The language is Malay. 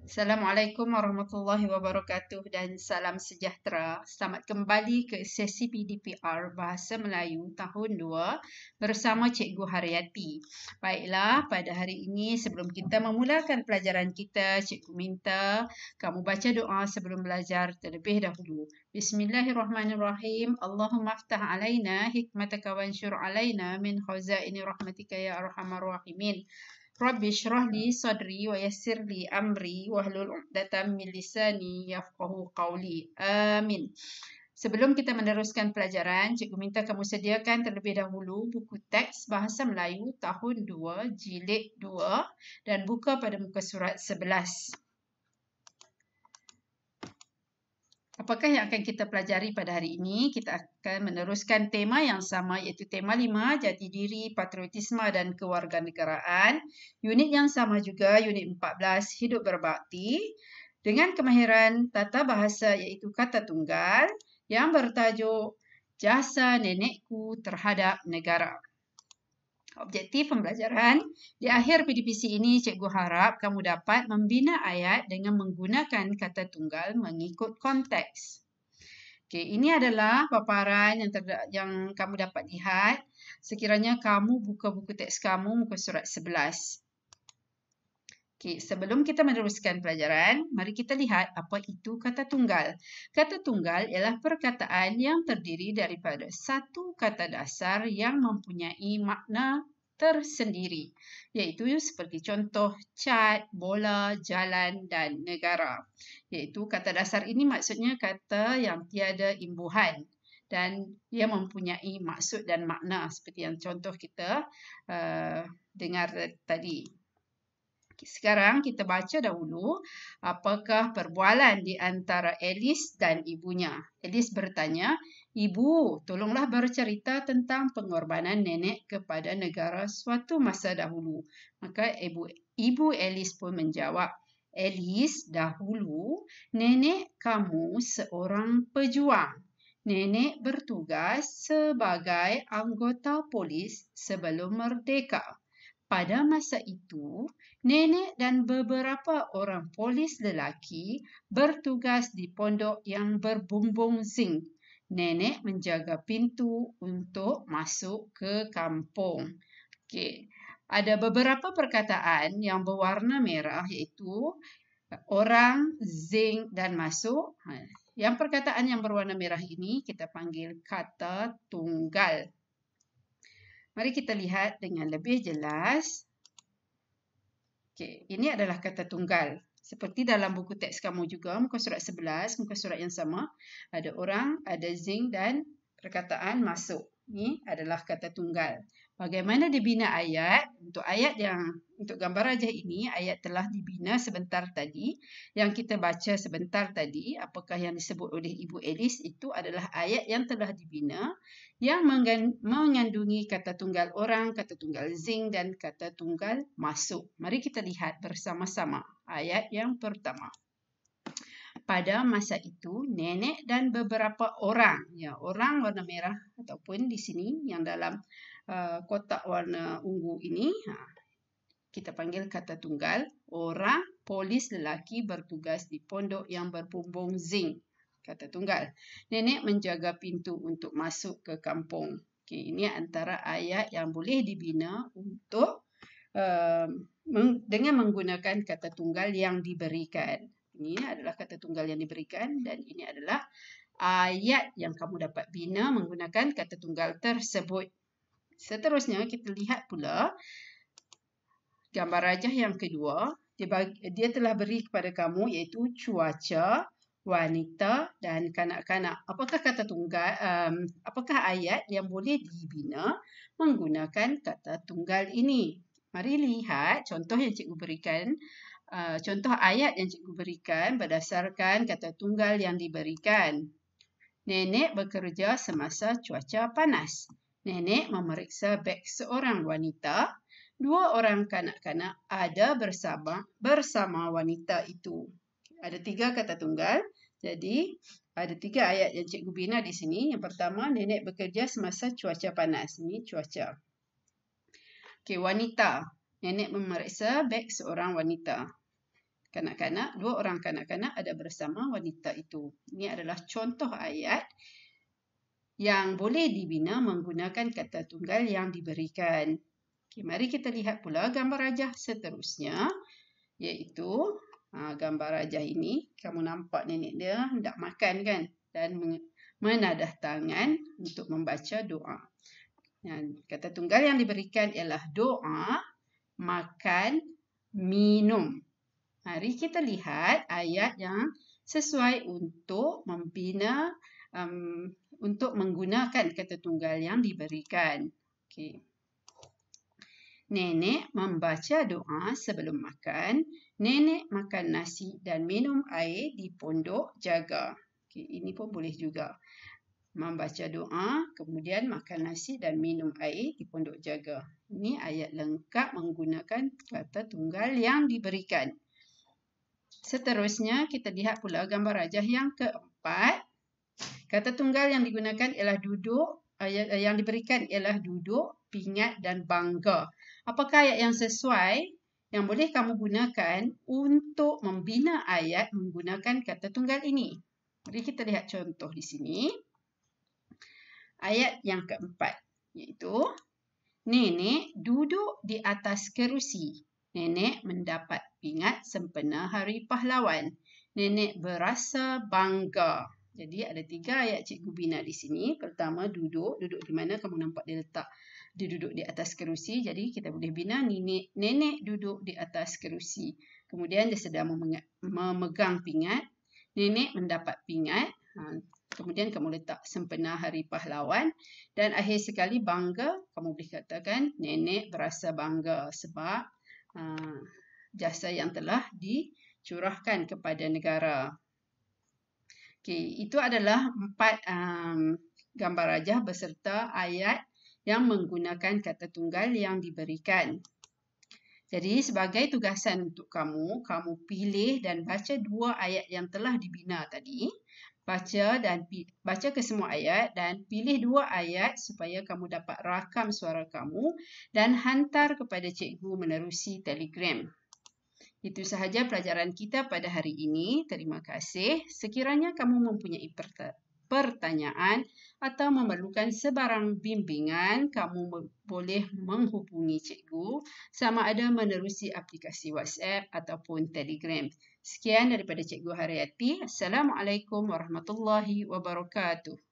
Assalamualaikum warahmatullahi wabarakatuh dan salam sejahtera. Selamat kembali ke sesi PDPR Bahasa Melayu tahun 2 bersama Cikgu Haryati. Baiklah, pada hari ini sebelum kita memulakan pelajaran kita, Cikgu minta kamu baca doa sebelum belajar terlebih dahulu. Bismillahirrahmanirrahim. Allahumma aftah alaina hikmataka wansyur alaina min khazaini rahmatika ya arhamar rahimin. Rabbi shrah li sadri wa yassir li amri wahlul 'uqdatam min lisani yafqahu qawli. Amin. Sebelum kita meneruskan pelajaran, cikgu minta kamu sediakan terlebih dahulu buku teks Bahasa Melayu tahun 2, jilid 2 dan buka pada muka surat 11. Apakah yang akan kita pelajari pada hari ini? Kita akan meneruskan tema yang sama iaitu tema 5, jati diri, patriotisme dan kewarganegaraan. Unit yang sama juga, unit 14, hidup berbakti. Dengan kemahiran tata bahasa iaitu kata tunggal yang bertajuk jasa nenekku terhadap negara. Objektif pembelajaran, di akhir PDPC ini cikgu harap kamu dapat membina ayat dengan menggunakan kata tunggal mengikut konteks. Okey, ini adalah paparan yang kamu dapat lihat sekiranya kamu buka buku teks kamu muka surat 11. Okey, sebelum kita meneruskan pelajaran, mari kita lihat apa itu kata tunggal. Kata tunggal ialah perkataan yang terdiri daripada satu kata dasar yang mempunyai makna tersendiri, iaitu seperti contoh cat, bola, jalan dan negara. Iaitu kata dasar ini maksudnya kata yang tiada imbuhan dan ia mempunyai maksud dan makna seperti yang contoh kita dengar tadi. Sekarang kita baca dahulu apakah perbualan di antara Alice dan ibunya. Alice bertanya, "Ibu, tolonglah bercerita tentang pengorbanan nenek kepada negara suatu masa dahulu." Maka ibu Alice pun menjawab, "Alice, dahulu nenek kamu seorang pejuang. Nenek bertugas sebagai anggota polis sebelum merdeka. Pada masa itu, nenek dan beberapa orang polis lelaki bertugas di pondok yang berbumbung zinc. Nenek menjaga pintu untuk masuk ke kampung." Okey. Ada beberapa perkataan yang berwarna merah iaitu orang, zinc dan masuk. Yang perkataan yang berwarna merah ini kita panggil kata tunggal. Mari kita lihat dengan lebih jelas. Okey, ini adalah kata tunggal. Seperti dalam buku teks kamu juga, muka surat 11, muka surat yang sama. Ada orang, ada zinc dan perkataan masuk. Ini adalah kata tunggal. Bagaimana dibina ayat? Untuk gambar rajah ini, ayat telah dibina sebentar tadi. Yang kita baca sebentar tadi, apakah yang disebut oleh Ibu Alice itu adalah ayat yang telah dibina yang mengandungi kata tunggal orang, kata tunggal zinc dan kata tunggal masuk. Mari kita lihat bersama-sama ayat yang pertama. Pada masa itu, nenek dan beberapa orang, ya, orang warna merah ataupun di sini yang dalam kotak warna ungu ini, kita panggil kata tunggal, orang polis lelaki bertugas di pondok yang berbumbung zinc. Kata tunggal. Nenek menjaga pintu untuk masuk ke kampung. Okay, ini antara ayat yang boleh dibina untuk dengan menggunakan kata tunggal yang diberikan. Ini adalah kata tunggal yang diberikan dan ini adalah ayat yang kamu dapat bina menggunakan kata tunggal tersebut. Seterusnya kita lihat pula gambar rajah yang kedua. Dia telah beri kepada kamu iaitu cuaca, wanita dan kanak-kanak. Apakah kata tunggal? Apakah ayat yang boleh dibina menggunakan kata tunggal ini? Mari lihat contoh yang cikgu berikan. Contoh ayat yang cikgu berikan berdasarkan kata tunggal yang diberikan. Nenek bekerja semasa cuaca panas. Nenek memeriksa beg seorang wanita. Dua orang kanak-kanak ada bersama wanita itu. Ada 3 kata tunggal. Jadi, ada 3 ayat yang cikgu bina di sini. Yang pertama, nenek bekerja semasa cuaca panas. Ini cuaca. Okey, wanita. Nenek memeriksa beg seorang wanita. kanak-kanak, 2 orang kanak-kanak ada bersama wanita itu. Ini adalah contoh ayat yang boleh dibina menggunakan kata tunggal yang diberikan. Okay, mari kita lihat pula gambar rajah seterusnya, iaitu gambar rajah ini. Kamu nampak nenek dia hendak makan kan? Dan menadah tangan untuk membaca doa. Kata tunggal yang diberikan ialah doa, makan, minum. Mari kita lihat ayat yang sesuai untuk membina, untuk menggunakan kata tunggal yang diberikan. Okay. Nenek membaca doa sebelum makan. Nenek makan nasi dan minum air di pondok jaga. Okay, ini pun boleh juga. Membaca doa, kemudian makan nasi dan minum air di pondok jaga. Ini ayat lengkap menggunakan kata tunggal yang diberikan. Seterusnya, kita lihat pula gambar rajah yang keempat. Kata tunggal yang digunakan ialah duduk, yang diberikan ialah duduk, pingat dan bangga. Apakah ayat yang sesuai yang boleh kamu gunakan untuk membina ayat menggunakan kata tunggal ini? Mari kita lihat contoh di sini. Ayat yang keempat, iaitu nenek duduk di atas kerusi. Nenek mendapat pingat sempena Hari Pahlawan. Nenek berasa bangga. Jadi ada 3 ayat cikgu bina di sini. Pertama duduk. Duduk di mana? Kamu nampak dia letak. Dia duduk di atas kerusi. Jadi kita boleh bina nenek duduk di atas kerusi. Kemudian dia sedang memegang pingat. Nenek mendapat pingat. Kemudian kamu letak sempena Hari Pahlawan. Dan akhir sekali bangga, kamu boleh katakan nenek berasa bangga sebab jasa yang telah dicurahkan kepada negara. Okay, itu adalah 4 gambar rajah beserta ayat yang menggunakan kata tunggal yang diberikan. Jadi sebagai tugasan untuk kamu, kamu pilih dan baca 2 ayat yang telah dibina tadi. Baca ke semua ayat dan pilih 2 ayat supaya kamu dapat rakam suara kamu dan hantar kepada cikgu menerusi Telegram. Itu sahaja pelajaran kita pada hari ini. Terima kasih. Sekiranya kamu mempunyai pertanyaan atau memerlukan sebarang bimbingan, kamu boleh menghubungi cikgu sama ada menerusi aplikasi WhatsApp ataupun Telegram. Sekian daripada Cikgu Haryati. Assalamualaikum warahmatullahi wabarakatuh.